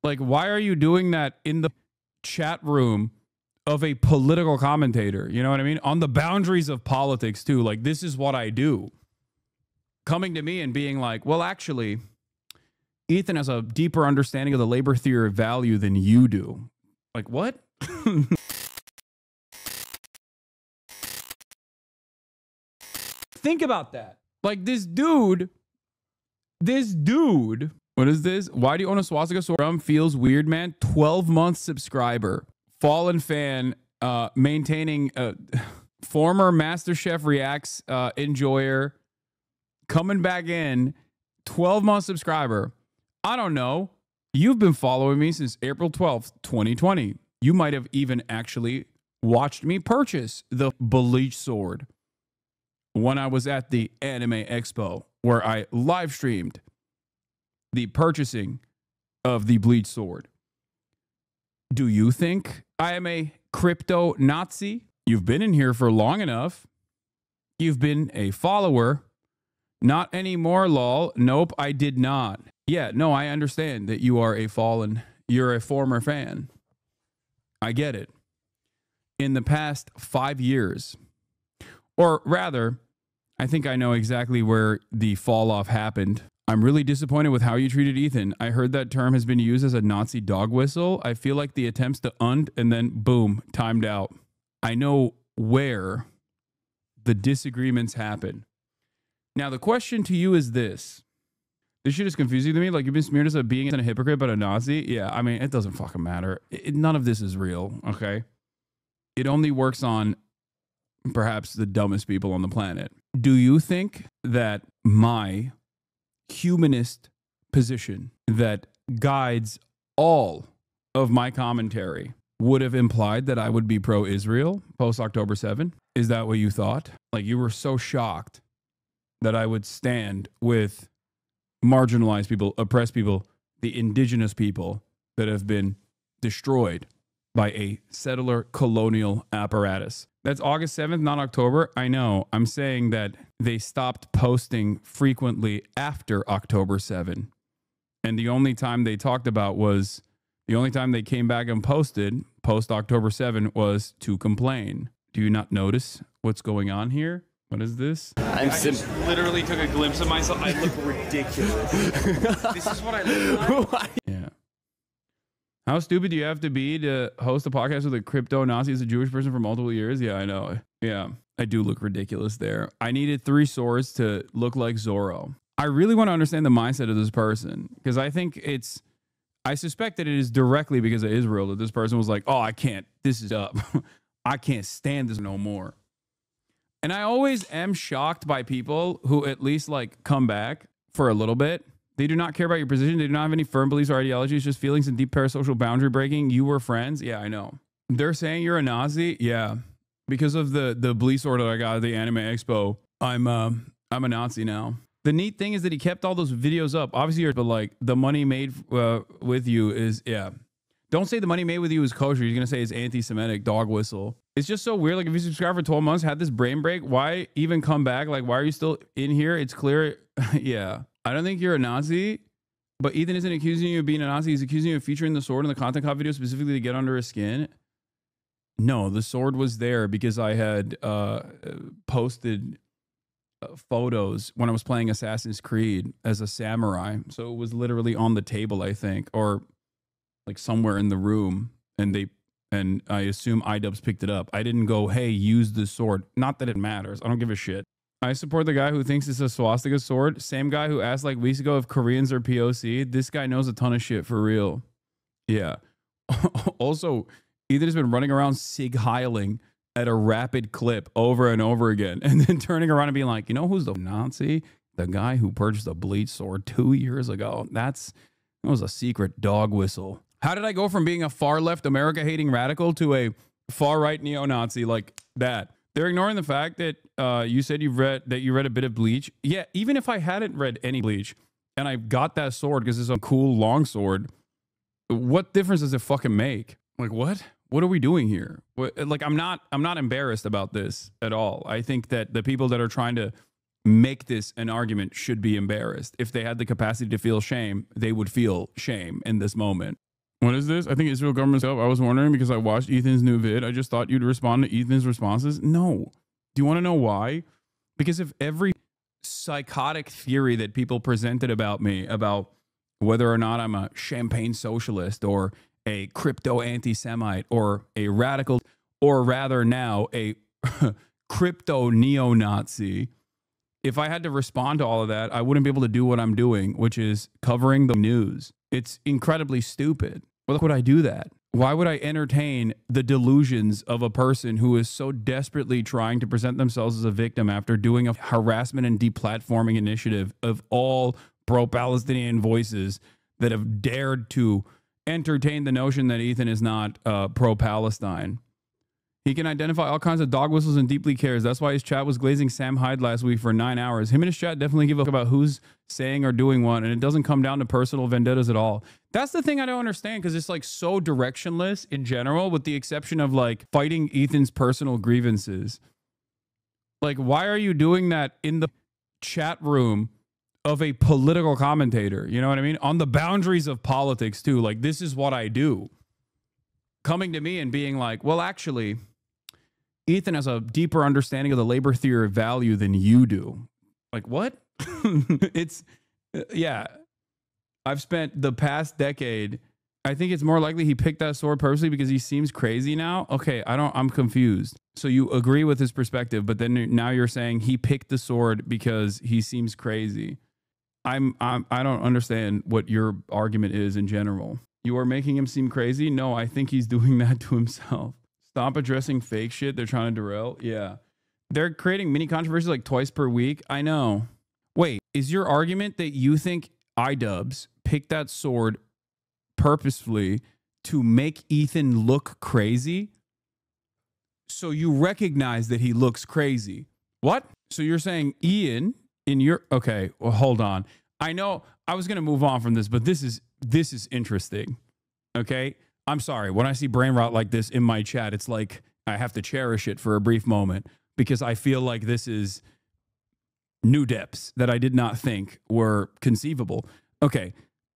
Like, why are you doing that in the chat room of a political commentator? You know what I mean? On the boundaries of politics, too. Like, this is what I do. Coming to me and being like, well, actually, Ethan has a deeper understanding of the labor theory of value than you do. Like, what? Think about that. Like, this dude, what is this? Why do you own a swastika sword? Feels weird, man. 12-month subscriber. Fallen fan, maintaining former MasterChef Reacts enjoyer, coming back in, 12-month subscriber. I don't know. You've been following me since April 12th, 2020. You might have even actually watched me purchase the bleach sword when I was at the Anime Expo, where I live streamed the purchasing of the bleach sword. Do you think I am a crypto Nazi? You've been in here for long enough. You've been a follower. Not anymore, lol. Nope, I did not. Yeah, no, I understand that you are a fallen, you're a former fan. I get it. In the past 5 years, or rather, I think I know exactly where the fall off happened. I'm really disappointed with how you treated Ethan. I heard that term has been used as a Nazi dog whistle. I feel like the attempts to und and then boom, timed out. I know where the disagreements happen. Now, the question to you is this. This shit is confusing to me. Like, you've been smeared as a being and a hypocrite, but a Nazi. Yeah, I mean, it doesn't fucking matter. None of this is real, okay? It only works on perhaps the dumbest people on the planet. Do you think that my humanist position that guides all of my commentary would have implied that I would be pro-Israel post-October 7? Is that what you thought? Like, you were so shocked that I would stand with marginalized people, oppressed people, the indigenous people that have been destroyed by a settler colonial apparatus. That's August 7th, not October. I know. I'm saying that they stopped posting frequently after October 7. And the only time they talked about was, the only time they came back and posted post October 7 was to complain. Do you not notice what's going on here? What is this? I just literally took a glimpse of myself. I look ridiculous. This is what I look like? Yeah. How stupid do you have to be to host a podcast with a crypto Nazi as a Jewish person for multiple years? Yeah, I know. Yeah, I do look ridiculous there. I needed 3 swords to look like Zorro. I really want to understand the mindset of this person, because I think I suspect that it is directly because of Israel that this person was like, oh, I can't, this is up. I can't stand this no more. And I always am shocked by people who at least like come back for a little bit. They do not care about your position. They do not have any firm beliefs or ideologies, just feelings and deep parasocial boundary breaking. You were friends. Yeah, I know. They're saying you're a Nazi. Yeah. Because of the bleach sword that I got at the Anime Expo, I'm a Nazi now. The neat thing is that he kept all those videos up. Obviously, but like the money made with you is, yeah. Don't say the money made with you is kosher. You're going to say it's anti-Semitic dog whistle. It's just so weird. Like, if you subscribe for 12 months, had this brain break, why even come back? Like, why are you still in here? It's clear. Yeah. I don't think you're a Nazi, but Ethan isn't accusing you of being a Nazi. He's accusing you of featuring the sword in the content cop video specifically to get under his skin. No, the sword was there because I had posted photos when I was playing Assassin's Creed as a samurai. So it was literally on the table, I think, or like somewhere in the room, and I assume iDubbbz picked it up. I didn't go, hey, use this sword. Not that it matters. I don't give a shit. I support the guy who thinks it's a swastika sword. Same guy who asked like weeks ago if Koreans are POC. This guy knows a ton of shit for real. Yeah. Also, Ethan has been running around sig heiling at a rapid clip over and over again, and then turning around and being like, you know who's the Nazi? The guy who purchased a bleach sword 2 years ago. That was a secret dog whistle. How did I go from being a far left America hating radical to a far right neo-Nazi like that? They're ignoring the fact that you said you read a bit of Bleach. Yeah, even if I hadn't read any Bleach and I got that sword because it's a cool long sword, what difference does it fucking make? Like, what? What are we doing here? Like, I'm not embarrassed about this at all. I think that the people that are trying to make this an argument should be embarrassed. If they had the capacity to feel shame, they would feel shame in this moment. What is this? I think Israel government's up. I was wondering because I watched Ethan's new vid. I just thought you'd respond to Ethan's responses. No. Do you want to know why? Because if every psychotic theory that people presented about me, about whether or not I'm a champagne socialist or a crypto anti-Semite or a radical, or rather now a crypto neo-Nazi, if I had to respond to all of that, I wouldn't be able to do what I'm doing, which is covering the news. It's incredibly stupid. Why would I do that? Why would I entertain the delusions of a person who is so desperately trying to present themselves as a victim after doing a harassment and deplatforming initiative of all pro-Palestinian voices that have dared to entertain the notion that Ethan is not pro-Palestine? He can identify all kinds of dog whistles and deeply cares. That's why his chat was glazing Sam Hyde last week for 9 hours. Him and his chat definitely give a fuck about who's saying or doing what, and it doesn't come down to personal vendettas at all. That's the thing I don't understand, because it's like so directionless in general, with the exception of like fighting Ethan's personal grievances. Like, why are you doing that in the chat room of a political commentator? You know what I mean? On the boundaries of politics too. Like, this is what I do. Coming to me and being like, well, actually, Ethan has a deeper understanding of the labor theory of value than you do. Like, what? It's, yeah. I've spent the past decade, I think it's more likely he picked that sword purposely because he seems crazy now. Okay, I'm confused. So you agree with his perspective, but then now you're saying he picked the sword because he seems crazy. I don't understand what your argument is in general. You are making him seem crazy? No, I think he's doing that to himself. Stop addressing fake shit they're trying to derail. Yeah. They're creating mini controversies like twice per week. I know. Wait, is your argument that you think iDubbbz picked that sword purposefully to make Ethan look crazy? So you recognize that he looks crazy. What? So you're saying Ian in your... Okay, well, hold on. I know I was going to move on from this, but this is interesting. Okay? I'm sorry. When I see brain rot like this in my chat, it's like I have to cherish it for a brief moment because I feel like this is new depths that I did not think were conceivable. Okay.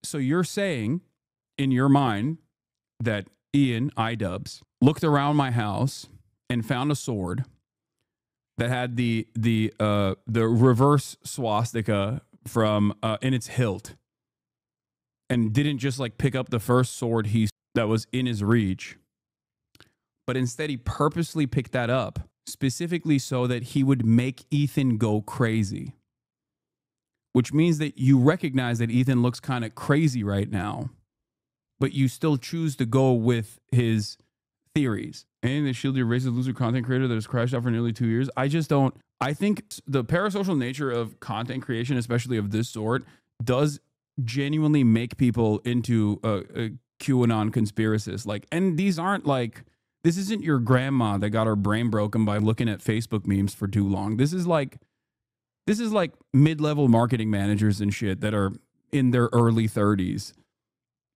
So you're saying in your mind that Ian iDubbbz looked around my house and found a sword that had the reverse swastika from in its hilt, and didn't just like pick up the first sword that was in his reach, but instead he purposely picked that up specifically so that he would make Ethan go crazy, which means that you recognize that Ethan looks kind of crazy right now, but you still choose to go with his theories. Anything that shield your racist loser content creator that has crashed out for nearly 2 years. I just don't. I think the parasocial nature of content creation, especially of this sort, does genuinely make people into a QAnon conspiracists. Like, and these aren't like, this isn't your grandma that got her brain broken by looking at Facebook memes for too long. This is like mid-level marketing managers and shit that are in their early 30s.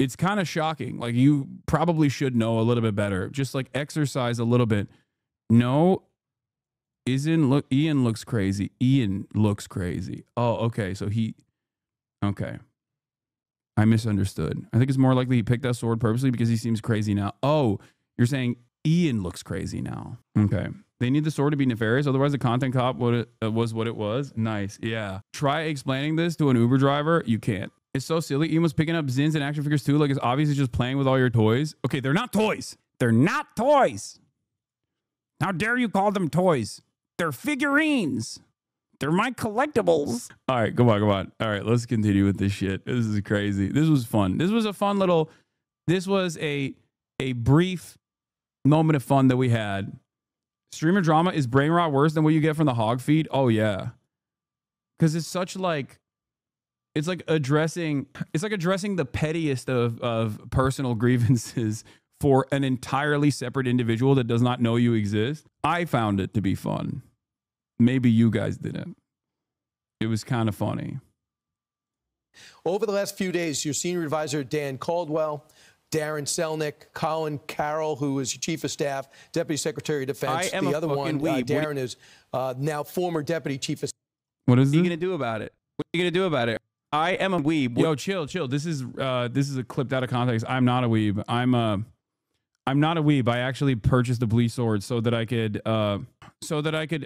It's kind of shocking. Like, you probably should know a little bit better. Just like exercise a little bit. No, Ian looks crazy. Ian looks crazy. Oh, okay. So okay. I misunderstood. I think it's more likely he picked that sword purposely because he seems crazy now. Oh, you're saying Ian looks crazy now. Okay. They need the sword to be nefarious. Otherwise, the content cop was what it was. Nice. Yeah. Try explaining this to an Uber driver. You can't. It's so silly. Ian was picking up Zins and action figures too. Like, it's obviously just playing with all your toys. Okay, they're not toys. They're not toys. How dare you call them toys? They're figurines. They're my collectibles. All right, come on. All right, let's continue with this shit. This is crazy. This was fun. This was a fun little... This was a brief moment of fun that we had. Streamer drama, is brain rot worse than what you get from the hog feed? Oh, yeah. Because it's such like... It's like addressing the pettiest of personal grievances for an entirely separate individual that does not know you exist. I found it to be fun. Maybe you guys didn't. It was kind of funny. Over the last few days, your senior advisor, Dan Caldwell, Darren Selnick, Colin Carroll, who is your chief of staff, deputy secretary of defense. The other one, Darren, is now former deputy chief of staff. What is he going to do about it? What are you going to do about it? I am a weeb. Yo, chill. This is a clipped out of context. I'm not a weeb. I'm not a weeb. I actually purchased the bleach sword so that I could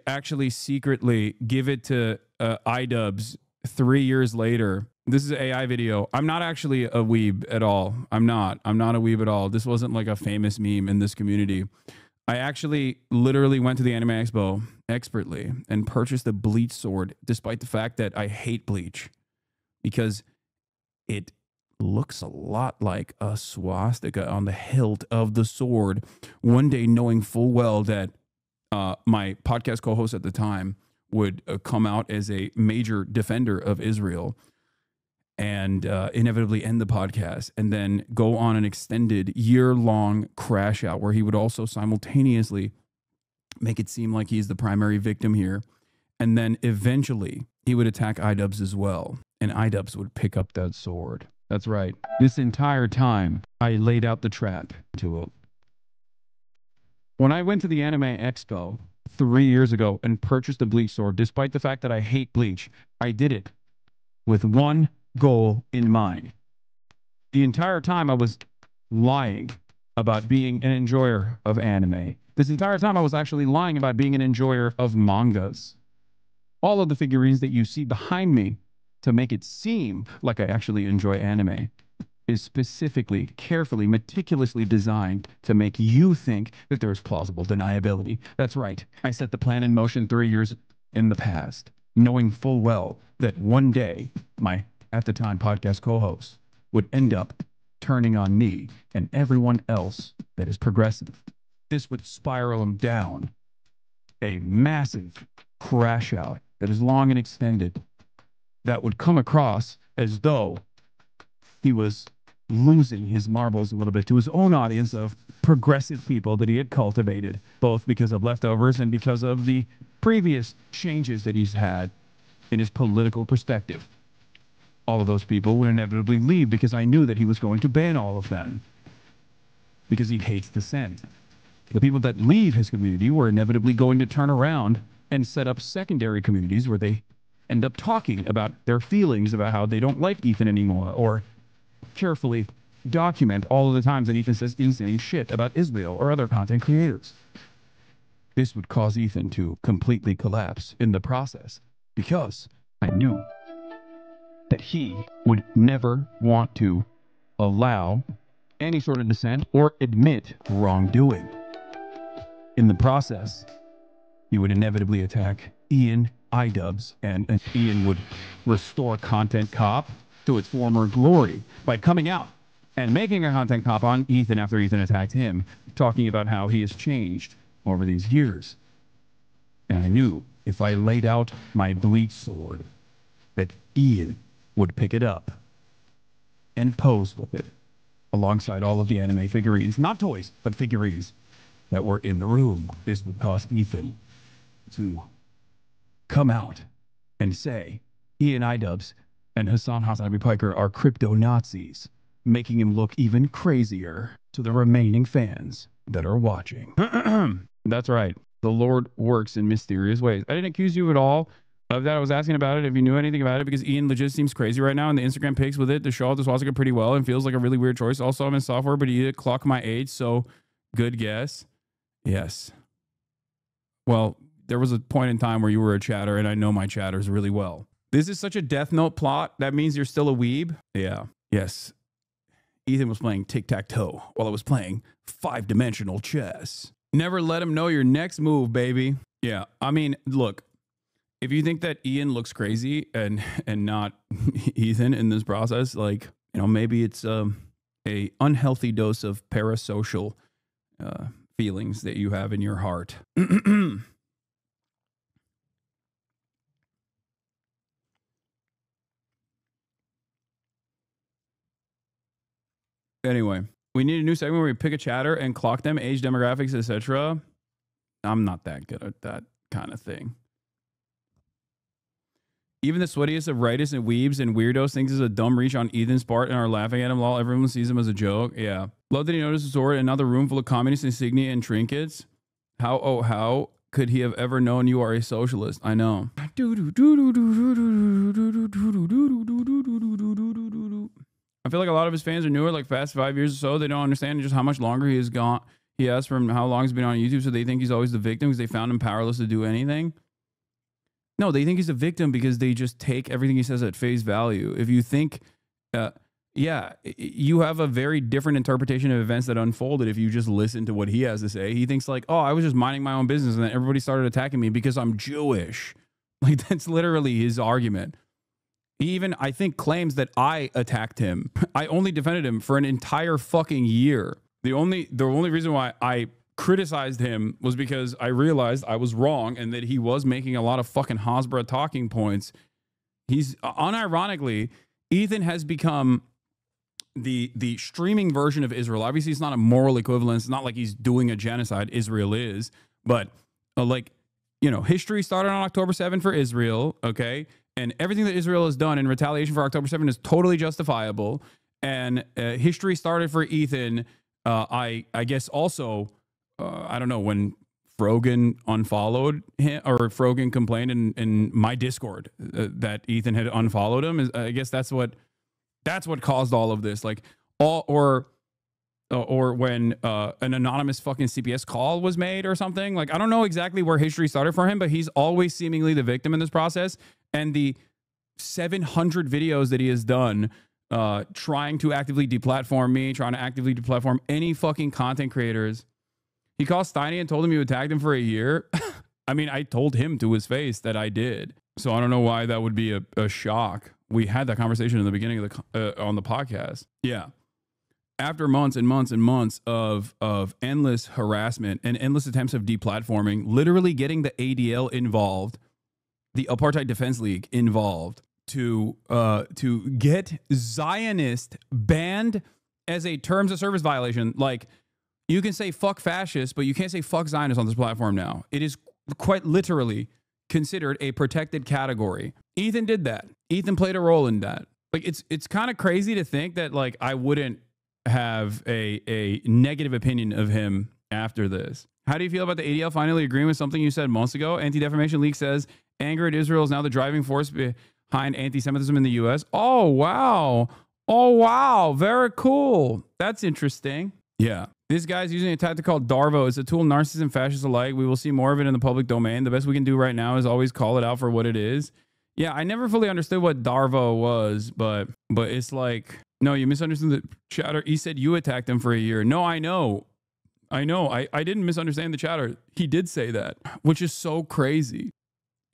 actually secretly give it to iDubbbz 3 years later. This is an AI video. I'm not actually a weeb at all. I'm not a weeb at all. This wasn't like a famous meme in this community. I actually literally went to the Anime Expo expertly and purchased a bleach sword, despite the fact that I hate bleach, because it looks a lot like a swastika on the hilt of the sword. One day, knowing full well that my podcast co-host at the time would come out as a major defender of Israel and inevitably end the podcast and then go on an extended year-long crash out where he would also simultaneously make it seem like he's the primary victim here. And then eventually he would attack iDubbbz as well. And iDubbbz would pick up that sword. That's right. This entire time, I laid out the trap to him. When I went to the Anime Expo 3 years ago and purchased the bleach sword, despite the fact that I hate bleach, I did it with one goal in mind. The entire time I was lying about being an enjoyer of anime. This entire time I was actually lying about being an enjoyer of mangas. All of the figurines that you see behind me to make it seem like I actually enjoy anime is specifically, carefully, meticulously designed to make you think that there is plausible deniability. That's right. I set the plan in motion 3 years in the past, knowing full well that one day my, at the time, podcast co-host would end up turning on me and everyone else that is progressive. This would spiral him down a massive crash out that is long and extended that would come across as though he was losing his marbles a little bit to his own audience of progressive people that he had cultivated, both because of leftovers and because of the previous changes that he's had in his political perspective. All of those people would inevitably leave because I knew that he was going to ban all of them because he hates dissent. The people that leave his community were inevitably going to turn around and set up secondary communities where they end up talking about their feelings about how they don't like Ethan anymore, or carefully document all of the times that Ethan says insane shit about Israel or other content creators. This would cause Ethan to completely collapse in the process because I knew that he would never want to allow any sort of dissent or admit wrongdoing. In the process, he would inevitably attack Ian, iDubbbz, and Ian would restore Content Cop to its former glory by coming out and making a Content Cop on Ethan after Ethan attacked him, talking about how he has changed over these years. And I knew if I laid out my bleach sword that Ian would pick it up and pose with it alongside all of the anime figurines, not toys, but figurines that were in the room. This would cause Ethan to come out and say Ian iDubbbz and Hasan HasanAbi Piker are crypto Nazis, making him look even crazier to the remaining fans that are watching. That's right. The Lord works in mysterious ways. I didn't accuse you at all of that. I was asking about it, if you knew anything about it, because Ian legit seems crazy right now, and the Instagram pics with it to show off the swastika pretty well and feels like a really weird choice. Also, I'm in software, but he did clock my age, so good guess. Yes. Well, there was a point in time where you were a chatter, and I know my chatters really well. This is such a Death Note plot. That means you're still a weeb? Yeah. Yes. Ethan was playing tic-tac-toe while I was playing 5-dimensional chess. Never let him know your next move, baby. Yeah. I mean, look, if you think that Ian looks crazy and not Ethan in this process, like, you know, maybe it's a unhealthy dose of parasocial feelings that you have in your heart. Anyway, we need a new segment where we pick a chatter and clock them, age, demographics, etc. I'm not that good at that kind of thing. Even the sweatiest of rightists and weebs and weirdos thinks it's a dumb reach on Ethan's part and are laughing at him while everyone sees him as a joke. Yeah. Love that he noticed the sword and another room full of communist insignia and trinkets. How could he have ever known you are a socialist? I know. I feel like a lot of his fans are newer, like past 5 years or so. They don't understand just how much longer he has gone. He has from how long he's been on YouTube, so they think he's always the victim because they found him powerless to do anything. No, they think he's a victim because they just take everything he says at face value. If you think, yeah, you have a very different interpretation of events that unfolded if you just listen to what he has to say. He thinks like, oh, I was just minding my own business and then everybody started attacking me because I'm Jewish. Like, that's literally his argument. He even, I think, claims that I attacked him. I only defended him for an entire fucking year. The only reason why I criticized him was because I realized I was wrong and that he was making a lot of fucking Hasbro talking points. He's unironically, Ethan has become the streaming version of Israel. Obviously, it's not a moral equivalence. It's not like he's doing a genocide. Israel is, but like, you know, history started on October 7 for Israel. Okay. And everything that Israel has done in retaliation for October 7 is totally justifiable. And history started for Ethan. I guess also, I don't know, when Frogan unfollowed him or Frogan complained in my Discord that Ethan had unfollowed him. I guess that's what caused all of this. Like or when an anonymous fucking CPS call was made or something. Like, I don't know exactly where history started for him, but he's always seemingly the victim in this process. And the 700 videos that he has done trying to actively deplatform me, trying to actively deplatform any fucking content creators. He called Steiny and told him you attacked him for a year. I mean, I told him to his face that I did. So I don't know why that would be a shock. We had that conversation in the beginning of the on the podcast. Yeah. After months and months and months of endless harassment and endless attempts of deplatforming, literally getting the ADL involved, the Apartheid Defense League involved, to get Zionist banned as a terms of service violation. Like, you can say fuck fascists, but you can't say fuck Zionists on this platform now. It is quite literally considered a protected category. Ethan did that. Ethan played a role in that. Like, it's kind of crazy to think that like I wouldn't have a negative opinion of him after this. How do you feel about the ADL finally agreeing with something you said months ago? Anti-Defamation League says anger at Israel is now the driving force behind anti-Semitism in the U.S. Oh, wow. Oh, wow. Very cool. That's interesting. Yeah. This guy's using a tactic called Darvo. It's a tool narcissists and fascists alike. We will see more of it in the public domain. The best we can do right now is always call it out for what it is. Yeah, I never fully understood what Darvo was, but it's like, no, you misunderstood the chatter. He said you attacked him for a year. No, I know. I didn't misunderstand the chatter. He did say that, which is so crazy.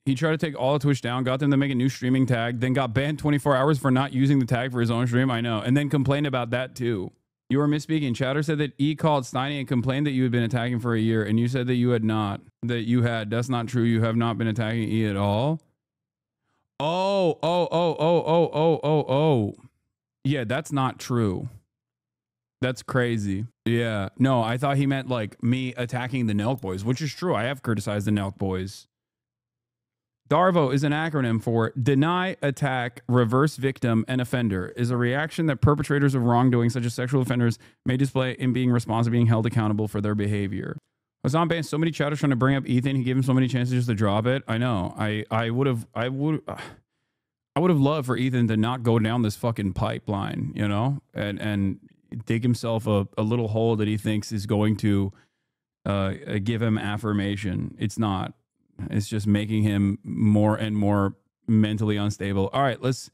He tried to take all of Twitch down, got them to make a new streaming tag, then got banned 24 hours for not using the tag for his own stream. I know. And then complained about that too. You were misspeaking. Chatter said that E called Steiny and complained that you had been attacking for a year, and you said that you had not. That you had. That's not true. You have not been attacking E at all. Oh. Yeah, that's not true. That's crazy. Yeah. No, I thought he meant like me attacking the Nelk Boys, which is true. I have criticized the Nelk Boys. DARVO is an acronym for Deny, Attack, Reverse Victim, and Offender. Is a reaction that perpetrators of wrongdoing, such as sexual offenders, may display in being responsible, being held accountable for their behavior. Hasan banned so many chatters trying to bring up Ethan. He gave him so many chances just to drop it. I know. I would have loved for Ethan to not go down this fucking pipeline, you know, and dig himself a little hole that he thinks is going to give him affirmation. It's not. It's just making him more and more mentally unstable. All right, let's